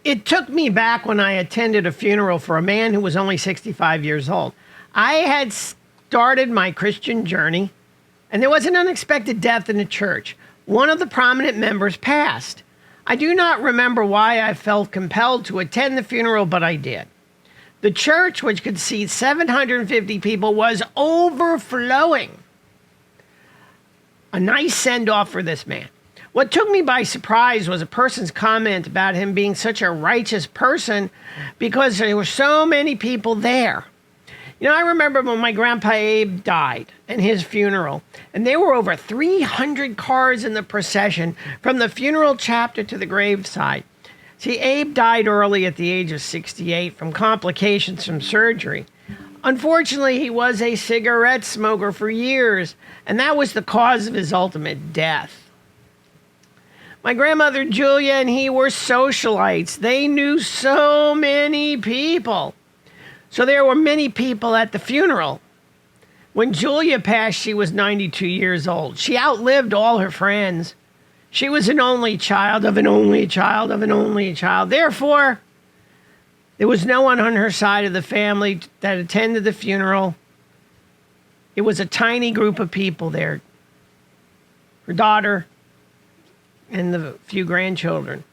It took me back when I attended a funeral for a man who was only 65 years old. I had started my Christian journey, and there was an unexpected death in the church. One of the prominent members passed. I do not remember why I felt compelled to attend the funeral, but I did. The church, which could seat 750 people, was overflowing. A nice send-off for this man. What took me by surprise was a person's comment about him being such a righteous person because there were so many people there. You know, I remember when my grandpa Abe died and his funeral, and there were over 300 cars in the procession from the funeral chapter to the graveside. See, Abe died early at the age of 68 from complications from surgery. Unfortunately, he was a cigarette smoker for years, and that was the cause of his ultimate death. My grandmother Julia and he were socialites. They knew so many people. So there were many people at the funeral. When Julia passed, she was 92 years old. She outlived all her friends. She was an only child of an only child of an only child. Therefore, there was no one on her side of the family that attended the funeral. It was a tiny group of people there. Her daughter and the few grandchildren.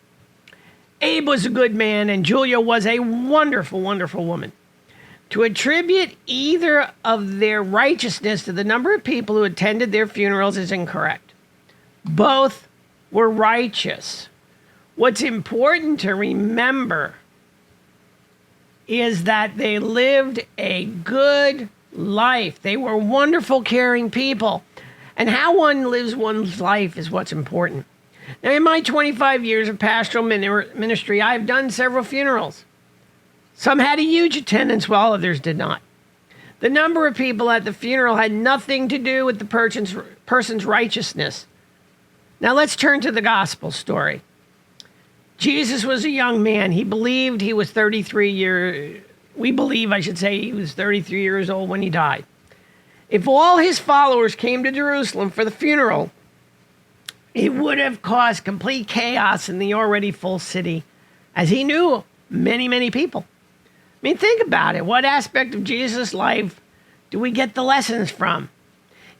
Abe was a good man, and Julia was a wonderful, wonderful woman. To attribute either of their righteousness to the number of people who attended their funerals is incorrect. Both were righteous. What's important to remember is that they lived a good life. They were wonderful, caring people. And how one lives one's life is what's important. Now, in my 25 years of pastoral ministry, I've done several funerals. Some had a huge attendance while others did not. The number of people at the funeral had nothing to do with the person's righteousness. Now let's turn to the gospel story. Jesus was a young man. He believed he was 33 years, we believe, I should say, he was 33 years old when he died. If all his followers came to Jerusalem for the funeral, it would have caused complete chaos in the already full city, as he knew many, many people. I mean, think about it. What aspect of Jesus' life do we get the lessons from?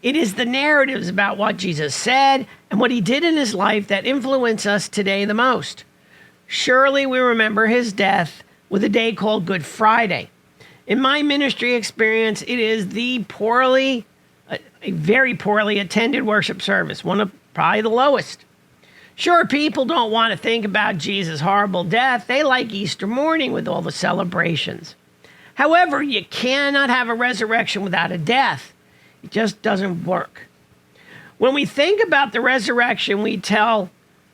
It is the narratives about what Jesus said and what he did in his life that influence us today the most. Surely we remember his death with a day called Good Friday. In my ministry experience, it is a very poorly attended worship service, one of probably the lowest. Sure, people don't want to think about Jesus' horrible death. They like Easter morning with all the celebrations. However, you cannot have a resurrection without a death. It just doesn't work. When we think about the resurrection, we tell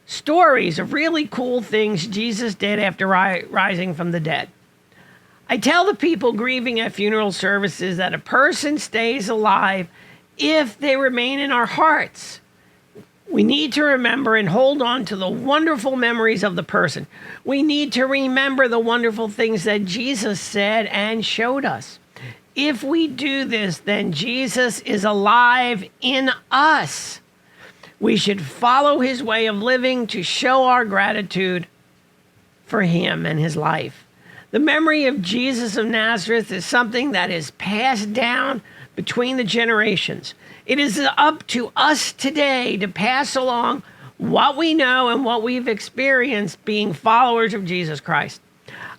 stories of really cool things Jesus did after rising from the dead. I tell the people grieving at funeral services that a person stays alive if they remain in our hearts. We need to remember and hold on to the wonderful memories of the person. We need to remember the wonderful things that Jesus said and showed us. If we do this, then Jesus is alive in us. We should follow his way of living to show our gratitude for him and his life. The memory of Jesus of Nazareth is something that is passed down between the generations. It is up to us today to pass along what we know and what we've experienced being followers of Jesus Christ.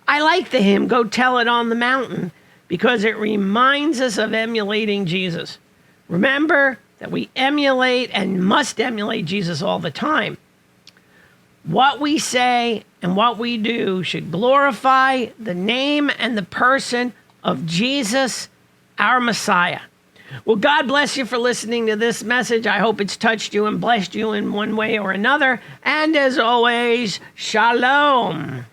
I like the hymn, Go Tell It on the Mountain, because it reminds us of emulating Jesus. Remember that we emulate and must emulate Jesus all the time. What we say and what we do should glorify the name and the person of Jesus, our Messiah. Well, God bless you for listening to this message. I hope it's touched you and blessed you in one way or another. And as always, shalom.